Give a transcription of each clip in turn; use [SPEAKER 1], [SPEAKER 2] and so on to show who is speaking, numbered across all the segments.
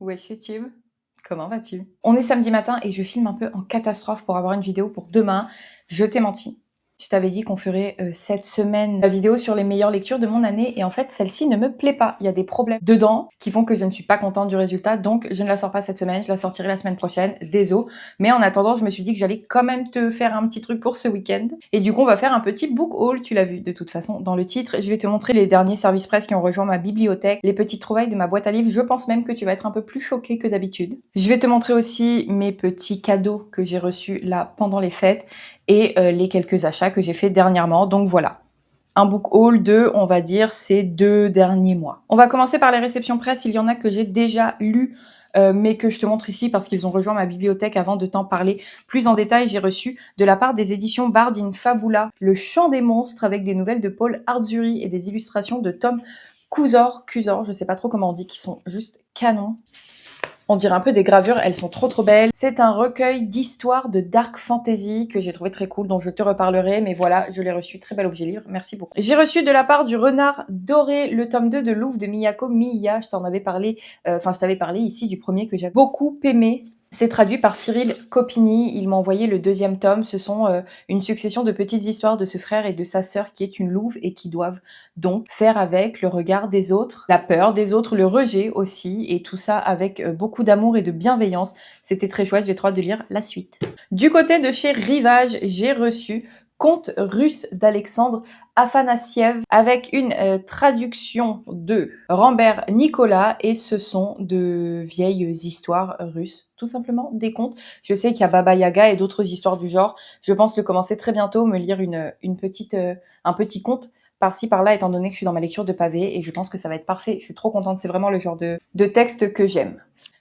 [SPEAKER 1] Wesh YouTube, comment vas-tu? On est samedi matin et je filme un peu en catastrophe pour avoir une vidéo pour demain. Je t'ai menti. Je t'avais dit qu'on ferait cette semaine la vidéo sur les meilleures lectures de mon année et en fait celle-ci ne me plaît pas. Il y a des problèmes dedans qui font que je ne suis pas contente du résultat, donc je ne la sors pas cette semaine, je la sortirai la semaine prochaine, désolé. Mais en attendant, je me suis dit que j'allais quand même te faire un petit truc pour ce week-end. Et du coup, on va faire un petit book haul, tu l'as vu de toute façon dans le titre. Je vais te montrer les derniers services presse qui ont rejoint ma bibliothèque, les petites trouvailles de ma boîte à livres. Je pense même que tu vas être un peu plus choqué que d'habitude. Je vais te montrer aussi mes petits cadeaux que j'ai reçus là pendant les fêtes et les quelques achats que j'ai fait dernièrement. Donc voilà, un book haul de, on va dire, ces 2 derniers mois. On va commencer par les réceptions presse. Il y en a que j'ai déjà lues, mais que je te montre ici parce qu'ils ont rejoint ma bibliothèque. Avant de t'en parler plus en détail, j'ai reçu de la part des éditions Bard in Fabula Le Chant des monstres avec des nouvelles de Paul Ardzuri et des illustrations de Tom Cusor, je sais pas trop comment on dit, qui sont juste canons. On dirait un peu des gravures, elles sont trop belles. C'est un recueil d'histoires de dark fantasy que j'ai trouvé très cool, dont je te reparlerai, mais voilà, je l'ai reçu, très bel objet livre, merci beaucoup. J'ai reçu de la part du Renard Doré le tome 2 de Louvre de Miyako Miya, je t'avais parlé ici du premier que j'ai beaucoup aimé. C'est traduit par Cyril Copini, il m'a envoyé le 2e tome. Ce sont une succession de petites histoires de ce frère et de sa sœur qui est une louve et qui doivent donc faire avec le regard des autres, la peur des autres, le rejet aussi, et tout ça avec beaucoup d'amour et de bienveillance. C'était très chouette, j'ai trop hâte de lire la suite. Du côté de chez Rivage, j'ai reçu Conte russe d'Alexandre Afanassiev avec une traduction de Rambert Nicolas, et ce sont de vieilles histoires russes, tout simplement des contes. Je sais qu'il y a Baba Yaga et d'autres histoires du genre. Je pense le commencer très bientôt, me lire un petit conte par-ci par-là, étant donné que je suis dans ma lecture de pavé, et je pense que ça va être parfait. Je suis trop contente, c'est vraiment le genre de texte que j'aime.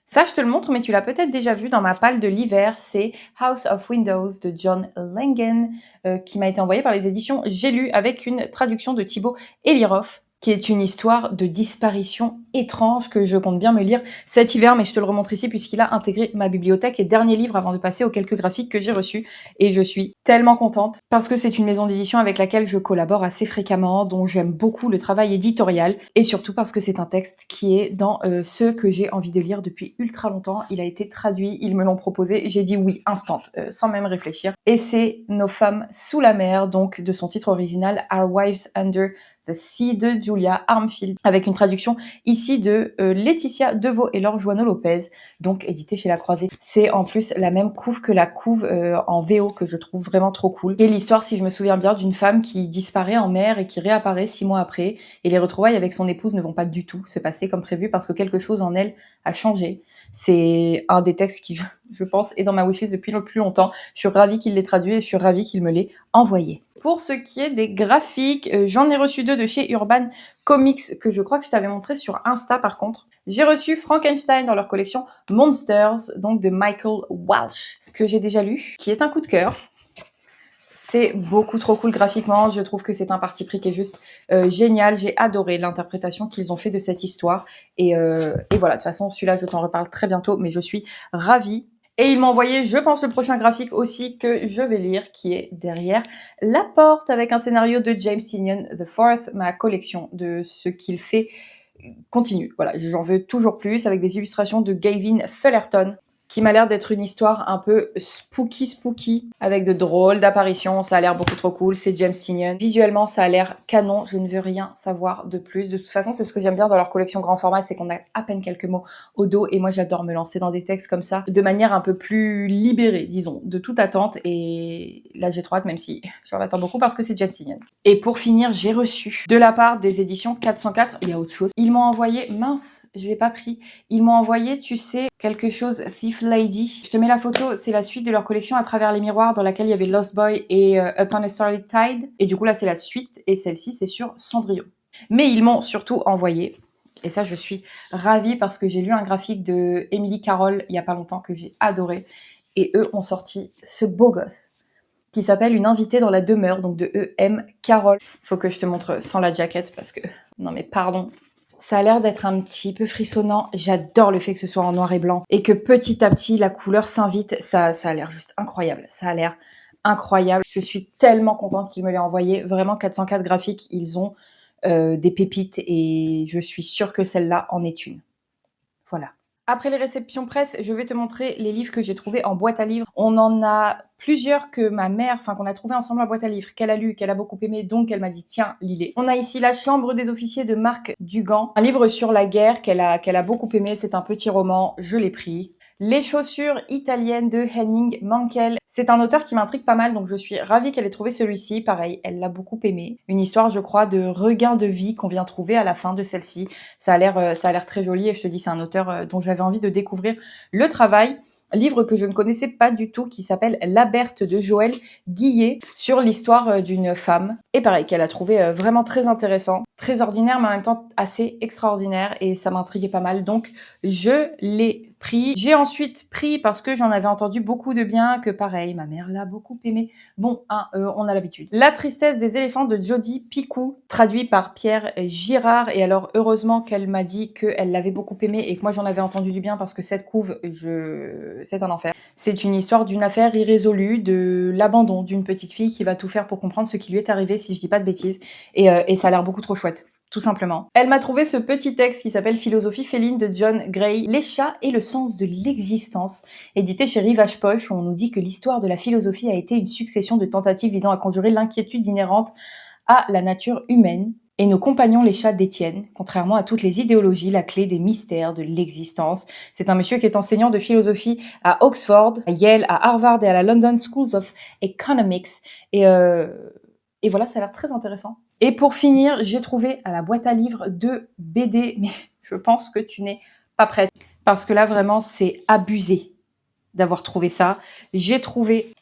[SPEAKER 1] Ça, je te le montre, mais tu l'as peut-être déjà vu dans ma palle de l'hiver, c'est House of Windows de John Langen, qui m'a été envoyé par les éditions J'ai lu, avec une traduction de Thibaut Eliroff, qui est une histoire de disparition étrange que je compte bien me lire cet hiver, mais je te le remontre ici puisqu'il a intégré ma bibliothèque et dernier livre avant de passer aux quelques graphiques que j'ai reçus. Et je suis tellement contente parce que c'est une maison d'édition avec laquelle je collabore assez fréquemment, dont j'aime beaucoup le travail éditorial, et surtout parce que c'est un texte qui est dans ceux que j'ai envie de lire depuis ultra longtemps. Il a été traduit, ils me l'ont proposé, j'ai dit oui, instant, sans même réfléchir. Et c'est Nos femmes sous la mer, donc de son titre original Our Wives Under The Sea de Julia Armfield, avec une traduction ici de Laetitia Deveau et Laure Joanneau-Lopez, donc édité chez La Croisée. C'est en plus la même couve que la couve en VO que je trouve vraiment trop cool. Et l'histoire, si je me souviens bien, d'une femme qui disparaît en mer et qui réapparaît 6 mois après, et les retrouvailles avec son épouse ne vont pas du tout se passer comme prévu parce que quelque chose en elle a changé. C'est un des textes qui, je pense, est dans ma wishlist depuis le plus longtemps. Je suis ravie qu'il l'ait traduit et je suis ravie qu'il me l'ait envoyé. Pour ce qui est des graphiques, j'en ai reçu 2 de chez Urban Comics que je crois que je t'avais montré sur Insta par contre. J'ai reçu Frankenstein dans leur collection Monsters, donc de Michael Walsh, que j'ai déjà lu, qui est un coup de cœur. C'est beaucoup trop cool graphiquement, je trouve que c'est un parti pris qui est juste génial. J'ai adoré l'interprétation qu'ils ont fait de cette histoire. Et voilà, de toute façon, celui-là, je t'en reparle très bientôt, mais je suis ravie. Et il m'a envoyé, je pense, le prochain graphique aussi que je vais lire, qui est Derrière la porte, avec un scénario de James Tynion IV. Ma collection de ce qu'il fait continue. Voilà, j'en veux toujours plus, avec des illustrations de Gavin Fullerton, qui m'a l'air d'être une histoire un peu spooky, avec de drôles d'apparitions. Ça a l'air beaucoup trop cool, c'est James Tynion. Visuellement, ça a l'air canon, je ne veux rien savoir de plus. De toute façon, c'est ce que j'aime bien dans leur collection grand format, c'est qu'on a à peine quelques mots au dos, et moi j'adore me lancer dans des textes comme ça, de manière un peu plus libérée, disons, de toute attente, et là j'ai trop hâte, même si j'en attends beaucoup, parce que c'est James Tynion. Et pour finir, j'ai reçu, de la part des éditions 404, il y a autre chose, ils m'ont envoyé, mince, je l'ai pas pris, ils m'ont envoyé, tu sais, quelque chose Thief Lady. Je te mets la photo, c'est la suite de leur collection À travers les miroirs, dans laquelle il y avait Lost Boy et Upon a Starry Tide. Et du coup là c'est la suite, et celle-ci c'est sur Cendrillon. Mais ils m'ont surtout envoyé, et ça je suis ravie parce que j'ai lu un graphique de Emily Carroll il y a pas longtemps que j'ai adoré, et eux ont sorti ce beau gosse qui s'appelle Une invitée dans la demeure, donc de E.M. Carroll. Il faut que je te montre sans la jaquette parce que, non mais pardon, ça a l'air d'être un petit peu frissonnant. J'adore le fait que ce soit en noir et blanc et que petit à petit la couleur s'invite. Ça a l'air juste incroyable. Ça a l'air incroyable. Je suis tellement contente qu'ils me l'aient envoyé. Vraiment, 404 graphiques, ils ont des pépites, et je suis sûre que celle-là en est une. Voilà. Après les réceptions presse, je vais te montrer les livres que j'ai trouvés en boîte à livres. On en a plusieurs que ma mère, enfin qu'on a trouvé ensemble en boîte à livres, qu'elle a lu, qu'elle a beaucoup aimé, donc elle m'a dit tiens, lis-les. On a ici La Chambre des officiers de Marc Dugan, un livre sur la guerre qu'elle a beaucoup aimé, c'est un petit roman, je l'ai pris. Les chaussures italiennes de Henning Mankell. C'est un auteur qui m'intrigue pas mal, donc je suis ravie qu'elle ait trouvé celui-ci. Pareil, elle l'a beaucoup aimé. Une histoire, je crois, de regain de vie qu'on vient trouver à la fin de celle-ci. Ça a l'air très joli et je te dis, c'est un auteur dont j'avais envie de découvrir le travail. Livre que je ne connaissais pas du tout, qui s'appelle La Berthe de Joël Guillet, sur l'histoire d'une femme. Et pareil, qu'elle a trouvé vraiment très intéressant, très ordinaire, mais en même temps assez extraordinaire, et ça m'intriguait pas mal, donc je l'ai pris. J'ai ensuite pris, parce que j'en avais entendu beaucoup de bien, que pareil, ma mère l'a beaucoup aimé. Bon, on a l'habitude. La tristesse des éléphants de Jodi Picou, traduit par Pierre Girard, et alors heureusement qu'elle m'a dit qu'elle l'avait beaucoup aimé, et que moi j'en avais entendu du bien, parce que cette couve, c'est un enfer. C'est une histoire d'une affaire irrésolue, de l'abandon d'une petite fille qui va tout faire pour comprendre ce qui lui est arrivé, si je dis pas de bêtises, et ça a l'air beaucoup trop chouette. Tout simplement. Elle m'a trouvé ce petit texte qui s'appelle Philosophie féline de John Gray, Les chats et le sens de l'existence, édité chez Rivage Poche, où on nous dit que l'histoire de la philosophie a été une succession de tentatives visant à conjurer l'inquiétude inhérente à la nature humaine. Et nos compagnons les chats détiennent, contrairement à toutes les idéologies, la clé des mystères de l'existence. C'est un monsieur qui est enseignant de philosophie à Oxford, à Yale, à Harvard et à la London Schools of Economics. Et voilà, ça a l'air très intéressant. Et pour finir, j'ai trouvé à la boîte à livres 2 BD, mais je pense que tu n'es pas prête. Parce que là, vraiment, c'est abusé d'avoir trouvé ça. J'ai trouvé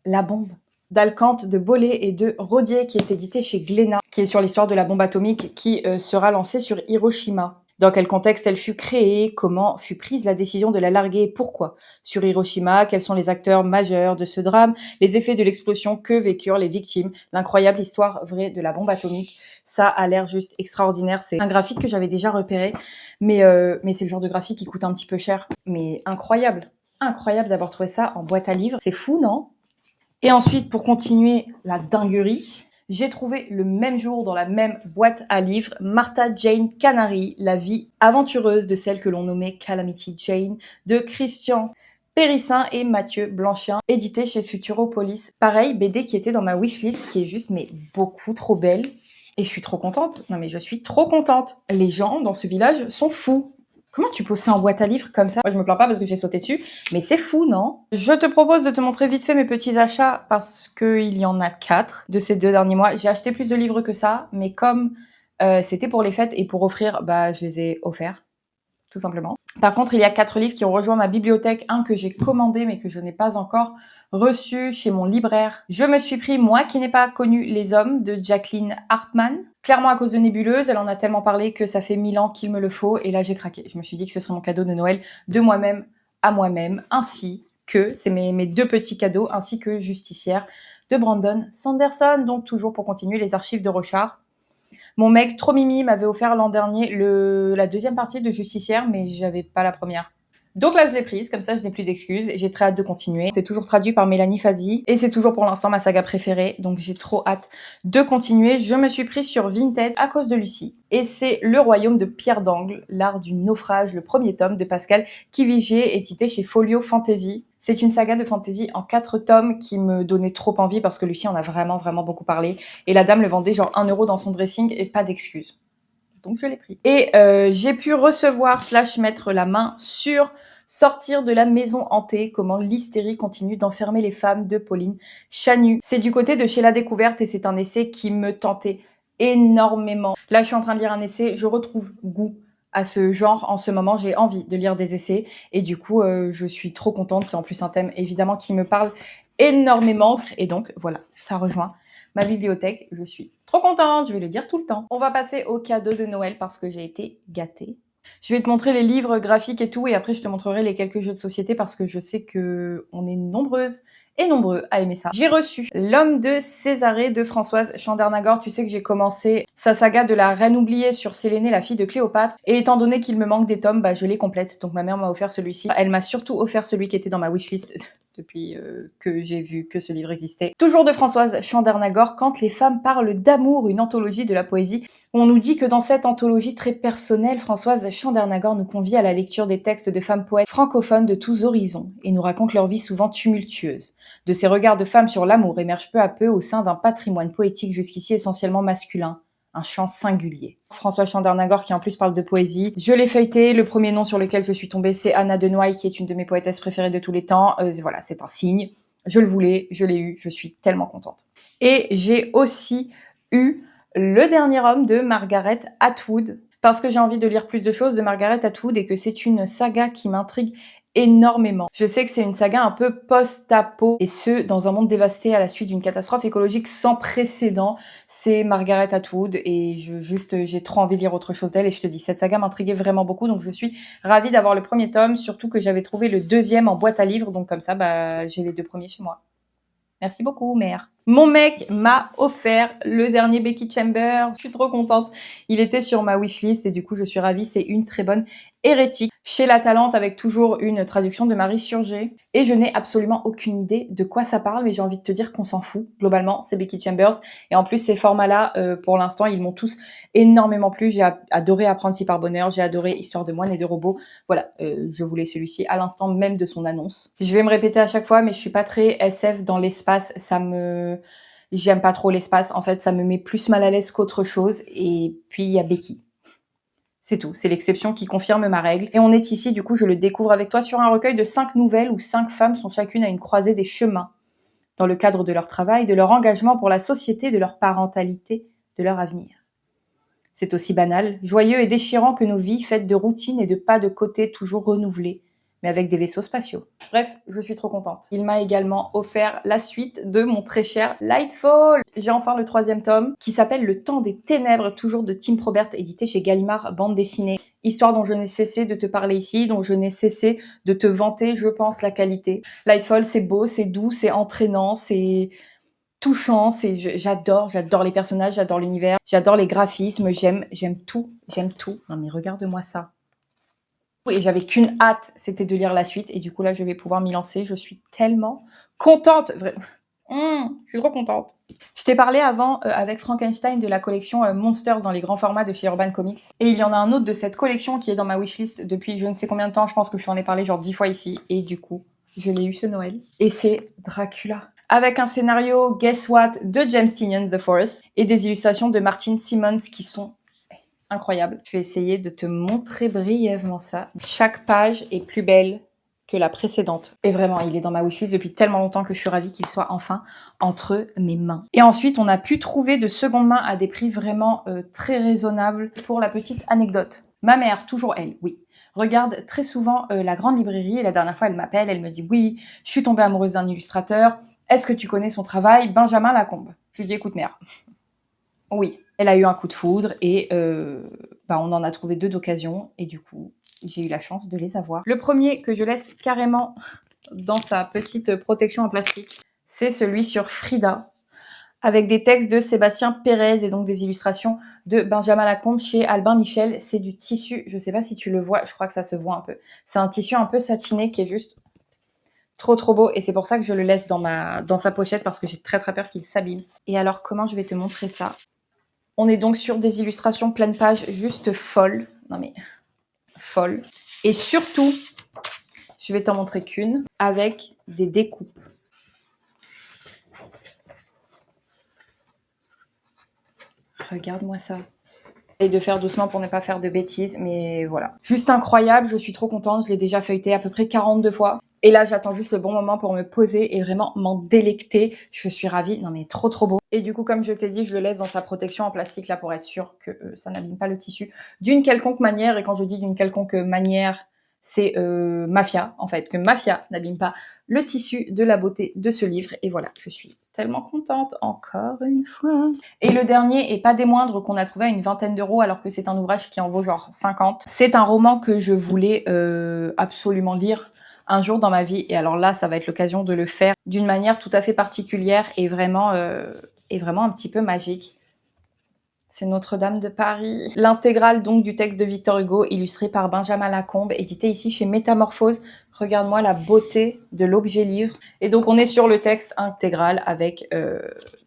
[SPEAKER 1] La bombe d'Alcante, de Bollé et de Rodier, qui est édité chez Glénat, qui est sur l'histoire de la bombe atomique qui sera lancée sur Hiroshima. Dans quel contexte elle fut créée, comment fut prise la décision de la larguer et pourquoi sur Hiroshima, quels sont les acteurs majeurs de ce drame, les effets de l'explosion que vécurent les victimes, l'incroyable histoire vraie de la bombe atomique. Ça a l'air juste extraordinaire. C'est un graphique que j'avais déjà repéré, mais c'est le genre de graphique qui coûte un petit peu cher. Mais incroyable, incroyable d'avoir trouvé ça en boîte à livres. C'est fou, non ? Et ensuite, pour continuer la dinguerie, j'ai trouvé le même jour dans la même boîte à livres Martha Jane Canary, la vie aventureuse de celle que l'on nommait Calamity Jane, de Christian Périssin et Mathieu Blanchien, édité chez Futuropolis. Pareil, BD qui était dans ma wishlist, qui est juste mais beaucoup trop belle. Et je suis trop contente. Non mais je suis trop contente. Les gens dans ce village sont fous. Comment tu poses ça en boîte à livres comme ça? Moi, je me plains pas parce que j'ai sauté dessus, mais c'est fou, non? Je te propose de te montrer vite fait mes petits achats parce qu'il y en a 4 de ces 2 derniers mois. J'ai acheté plus de livres que ça, mais comme c'était pour les fêtes et pour offrir, bah je les ai offerts, tout simplement. Par contre, il y a 4 livres qui ont rejoint ma bibliothèque, un que j'ai commandé mais que je n'ai pas encore reçu chez mon libraire. Je me suis pris Moi qui n'ai pas connu les hommes de Jacqueline Hartmann. Clairement à cause de Nébuleuse, elle en a tellement parlé que ça fait 1000 ans qu'il me le faut et là j'ai craqué. Je me suis dit que ce serait mon cadeau de Noël de moi-même à moi-même, ainsi que, c'est mes 2 petits cadeaux, ainsi que Justicière de Brandon Sanderson, donc toujours pour continuer les archives de Rochard. Mon mec, trop mimi, m'avait offert l'an dernier la 2e partie de Justicière, mais j'avais pas la première. Donc là, je l'ai prise, comme ça, je n'ai plus d'excuses. J'ai très hâte de continuer. C'est toujours traduit par Mélanie Fazi, et c'est toujours pour l'instant ma saga préférée, donc j'ai trop hâte de continuer. Je me suis prise sur Vinted à cause de Lucie. Et c'est Le Royaume de Pierre d'Angle, l'art du naufrage, le premier tome de Pascal Kivigier, édité chez Folio Fantasy. C'est une saga de fantasy en 4 tomes qui me donnait trop envie parce que Lucie en a vraiment, vraiment beaucoup parlé. Et la dame le vendait genre 1 € dans son dressing et pas d'excuses. Donc je l'ai pris. Et j'ai pu recevoir / mettre la main sur Sortir de la maison hantée, comment l'hystérie continue d'enfermer les femmes de Pauline Chanu. C'est du côté de Chez la Découverte et c'est un essai qui me tentait énormément. Là, je suis en train de lire un essai, je retrouve goût à ce genre en ce moment. J'ai envie de lire des essais et du coup, je suis trop contente. C'est en plus un thème évidemment qui me parle énormément. Et donc, voilà, ça rejoint ma bibliothèque. Je suis trop contente, je vais le dire tout le temps. On va passer au cadeau de Noël parce que j'ai été gâtée. Je vais te montrer les livres graphiques et tout, et après je te montrerai les quelques jeux de société parce que je sais que on est nombreuses et nombreux à aimer ça. J'ai reçu L'homme de Césarée de Françoise Chandernagor. Tu sais que j'ai commencé sa saga de la reine oubliée sur Sélénée, la fille de Cléopâtre, et étant donné qu'il me manque des tomes, bah je les complète. Donc ma mère m'a offert celui-ci. Elle m'a surtout offert celui qui était dans ma wishlist depuis que j'ai vu que ce livre existait. Toujours de Françoise Chandernagor, Quand les femmes parlent d'amour, une anthologie de la poésie. On nous dit que dans cette anthologie très personnelle, Françoise Chandernagor nous convie à la lecture des textes de femmes poètes francophones de tous horizons et nous raconte leur vie souvent tumultueuse. De ces regards de femmes sur l'amour émergent peu à peu au sein d'un patrimoine poétique jusqu'ici essentiellement masculin. Un chant singulier. François Chandernagor qui en plus parle de poésie. Je l'ai feuilleté, le premier nom sur lequel je suis tombée c'est Anna de Noailles qui est une de mes poétesses préférées de tous les temps. Voilà, c'est un signe. Je le voulais, je l'ai eu, je suis tellement contente. Et j'ai aussi eu Le dernier homme de Margaret Atwood parce que j'ai envie de lire plus de choses de Margaret Atwood et que c'est une saga qui m'intrigue énormément. Je sais que c'est une saga un peu post-apo et ce, dans un monde dévasté à la suite d'une catastrophe écologique sans précédent. C'est Margaret Atwood et j'ai trop envie de lire autre chose d'elle et je te dis, cette saga m'intriguait vraiment beaucoup donc je suis ravie d'avoir le premier tome, surtout que j'avais trouvé le deuxième en boîte à livres donc comme ça, bah, j'ai les deux premiers chez moi. Merci beaucoup, mère. Mon mec m'a offert le dernier Becky Chambers. Je suis trop contente. Il était sur ma wishlist et du coup, je suis ravie. C'est une très bonne hérétique chez La Talente avec toujours une traduction de Marie Surgé. Et je n'ai absolument aucune idée de quoi ça parle, mais j'ai envie de te dire qu'on s'en fout. Globalement, c'est Becky Chambers. Et en plus, ces formats-là, pour l'instant, ils m'ont tous énormément plu. J'ai adoré Apprenti par bonheur. J'ai adoré Histoire de moine et de robots. Voilà, je voulais celui-ci à l'instant même de son annonce. Je vais me répéter à chaque fois, mais je suis pas très SF dans l'espace. J'aime pas trop l'espace. En fait, ça me met plus mal à l'aise qu'autre chose. Et puis, il y a Becky. C'est tout. C'est l'exception qui confirme ma règle. Et on est ici, du coup, je le découvre avec toi sur un recueil de 5 nouvelles où 5 femmes sont chacune à une croisée des chemins. Dans le cadre de leur travail, de leur engagement pour la société, de leur parentalité, de leur avenir. C'est aussi banal, joyeux et déchirant que nos vies faites de routine et de pas de côté toujours renouvelés, mais avec des vaisseaux spatiaux. Bref, je suis trop contente. Il m'a également offert la suite de mon très cher Lightfall. J'ai enfin le 3e tome, qui s'appelle Le Temps des Ténèbres, toujours de Tim Probert, édité chez Gallimard, bande dessinée. Histoire dont je n'ai cessé de te parler ici, dont je n'ai cessé de te vanter, je pense, la qualité. Lightfall, c'est beau, c'est doux, c'est entraînant, c'est touchant, j'adore les personnages, j'adore l'univers, j'adore les graphismes, j'aime tout. Non mais regarde-moi ça. Et j'avais qu'une hâte, c'était de lire la suite. Et du coup, là, je vais pouvoir m'y lancer. Je suis tellement contente. Je suis trop contente. Je t'ai parlé avant, avec Frankenstein, de la collection Monsters dans les grands formats de chez Urban Comics. Et il y en a un autre de cette collection qui est dans ma wishlist depuis je ne sais combien de temps. Je pense que je t'en ai parlé genre 10 fois ici. Et du coup, je l'ai eu ce Noël. Et c'est Dracula. Avec un scénario Guess What de James Tynion, The Forest, et des illustrations de Martin Simmons qui sont incroyables. Je vais essayer de te montrer brièvement ça. Chaque page est plus belle que la précédente. Et vraiment, il est dans ma wishlist depuis tellement longtemps que je suis ravie qu'il soit enfin entre mes mains. Et ensuite, on a pu trouver de seconde main à des prix vraiment très raisonnables. Pour la petite anecdote, ma mère, toujours elle, oui, regarde très souvent la grande librairie. Et la dernière fois, elle m'appelle, elle me dit « Oui, je suis tombée amoureuse d'un illustrateur. Est-ce que tu connais son travail? Benjamin Lacombe. » Je lui dis « Écoute, mère. » Oui, elle a eu un coup de foudre et on en a trouvé 2 d'occasion. Et du coup, j'ai eu la chance de les avoir. Le premier que je laisse carrément dans sa petite protection en plastique, c'est celui sur Frida, avec des textes de Sébastien Pérez et donc des illustrations de Benjamin Lacombe chez Albin Michel. C'est du tissu, je sais pas si tu le vois, je crois que ça se voit un peu. C'est un tissu un peu satiné qui est juste trop beau et c'est pour ça que je le laisse dans sa pochette parce que j'ai très peur qu'il s'abîme. Et alors, comment je vais te montrer ça? On est donc sur des illustrations pleine page juste folles. Non mais, folles. Et surtout, je vais t'en montrer qu'une avec des découpes. Regarde-moi ça. Et de faire doucement pour ne pas faire de bêtises, mais voilà. Juste incroyable, je suis trop contente, je l'ai déjà feuilleté à peu près 42 fois. Et là, j'attends juste le bon moment pour me poser et vraiment m'en délecter. Je suis ravie, non mais trop beau. Et du coup, comme je t'ai dit, je le laisse dans sa protection en plastique là pour être sûr que ça n'abîme pas le tissu d'une quelconque manière. Et quand je dis d'une quelconque manière, c'est Mafia, en fait, que Mafia n'abîme pas le tissu de la beauté de ce livre. Et voilà, je suis tellement contente, encore une fois. Et le dernier, et pas des moindres, qu'on a trouvé à une vingtaine d'euros, alors que c'est un ouvrage qui en vaut genre 50. C'est un roman que je voulais absolument lire un jour dans ma vie. Et alors là, ça va être l'occasion de le faire d'une manière tout à fait particulière et vraiment un petit peu magique. C'est Notre-Dame de Paris. L'intégrale donc du texte de Victor Hugo, illustré par Benjamin Lacombe, édité ici chez Métamorphose. Regarde-moi la beauté de l'objet livre. Et donc on est sur le texte intégral avec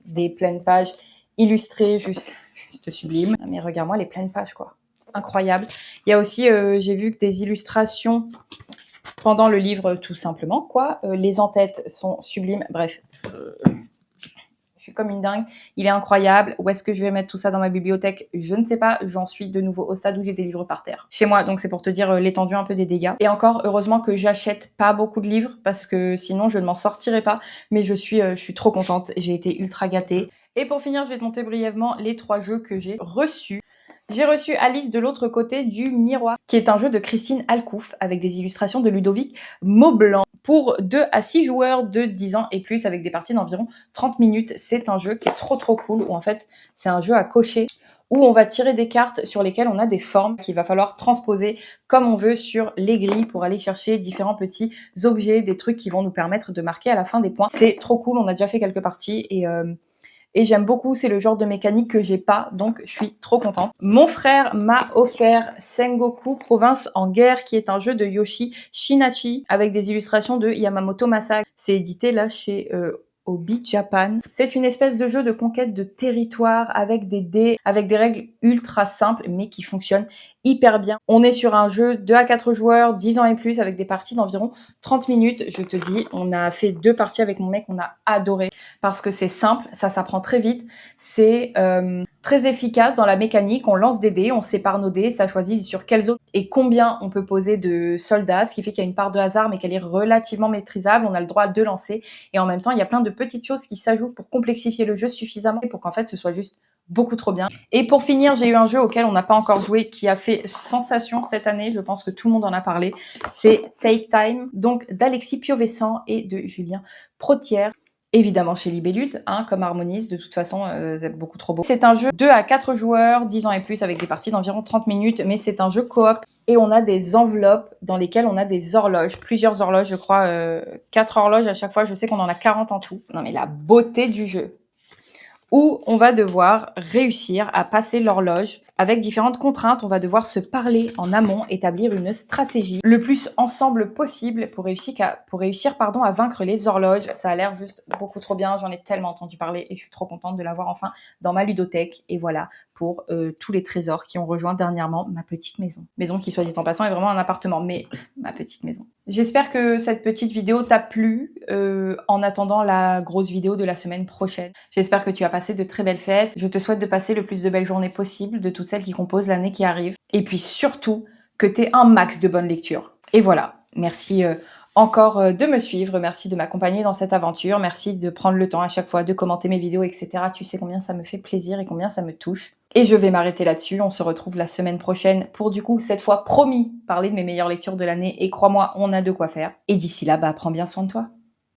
[SPEAKER 1] des pleines pages illustrées, juste sublime. Mais regarde-moi les pleines pages, quoi. Incroyable. Il y a aussi, j'ai vu que des illustrations pendant le livre, tout simplement, quoi. Les en-têtes sont sublimes. Bref, je suis comme une dingue. Il est incroyable. Où est-ce que je vais mettre tout ça dans ma bibliothèque? Je ne sais pas. J'en suis de nouveau au stade où j'ai des livres par terre chez moi. Donc c'est pour te dire l'étendue un peu des dégâts. Et encore, heureusement que j'achète pas beaucoup de livres parce que sinon je ne m'en sortirais pas. Mais je suis trop contente. J'ai été ultra gâtée. Et pour finir, je vais te montrer brièvement les 3 jeux que j'ai reçus. J'ai reçu Alice de l'autre côté du miroir, qui est un jeu de Christine Alcouf avec des illustrations de Ludovic Maublanc pour 2 à 6 joueurs de 10 ans et plus avec des parties d'environ 30 minutes. C'est un jeu qui est trop cool où en fait c'est un jeu à cocher où on va tirer des cartes sur lesquelles on a des formes qu'il va falloir transposer comme on veut sur les grilles pour aller chercher différents petits objets, des trucs qui vont nous permettre de marquer à la fin des points. C'est trop cool, on a déjà fait quelques parties et j'aime beaucoup, c'est le genre de mécanique que j'ai pas, donc je suis trop contente. Mon frère m'a offert Sengoku Province en guerre, qui est un jeu de Yoshi Shinachi, avec des illustrations de Yamamoto Masaki. C'est édité là chez Obi Japan. C'est une espèce de jeu de conquête de territoire avec des dés, avec des règles ultra simples, mais qui fonctionnent hyper bien. On est sur un jeu 2 à 4 joueurs, 10 ans et plus, avec des parties d'environ 30 minutes. Je te dis, on a fait 2 parties avec mon mec, on a adoré. Parce que c'est simple, ça s'apprend très vite, c'est très efficace dans la mécanique, on lance des dés, on sépare nos dés, ça choisit sur quelles autres et combien on peut poser de soldats, ce qui fait qu'il y a une part de hasard mais qu'elle est relativement maîtrisable, on a le droit de lancer et en même temps il y a plein de petites choses qui s'ajoutent pour complexifier le jeu suffisamment pour qu'en fait ce soit juste beaucoup trop bien. Et pour finir, j'ai eu un jeu auquel on n'a pas encore joué qui a fait sensation cette année, je pense que tout le monde en a parlé, c'est Take Time, donc d'Alexis Piovessan et de Julien Protière. Évidemment chez Libellude, hein, comme Harmonise, de toute façon, c'est beaucoup trop beau. C'est un jeu 2 à 4 joueurs, 10 ans et plus, avec des parties d'environ 30 minutes, mais c'est un jeu coop. Et on a des enveloppes dans lesquelles on a des horloges, plusieurs horloges, je crois, 4 horloges à chaque fois, je sais qu'on en a 40 en tout. Non mais la beauté du jeu, où on va devoir réussir à passer l'horloge avec différentes contraintes. On va devoir se parler en amont, établir une stratégie le plus ensemble possible pour réussir à vaincre les horloges. Ça a l'air juste beaucoup trop bien. J'en ai tellement entendu parler et je suis trop contente de l'avoir enfin dans ma ludothèque. Et voilà pour tous les trésors qui ont rejoint dernièrement ma petite maison. Maison qui, soit dit en passant, est vraiment un appartement, mais ma petite maison. J'espère que cette petite vidéo t'a plu en attendant la grosse vidéo de la semaine prochaine. J'espère que tu as passé de très belles fêtes. Je te souhaite de passer le plus de belles journées possible de toutes celles qui composent l'année qui arrive. Et puis surtout, que tu aies un max de bonnes lectures. Et voilà, merci encore de me suivre, merci de m'accompagner dans cette aventure, merci de prendre le temps à chaque fois de commenter mes vidéos, etc. Tu sais combien ça me fait plaisir et combien ça me touche. Et je vais m'arrêter là-dessus, on se retrouve la semaine prochaine pour du coup, cette fois promis, parler de mes meilleures lectures de l'année. Et crois-moi, on a de quoi faire. Et d'ici là, prends bien soin de toi.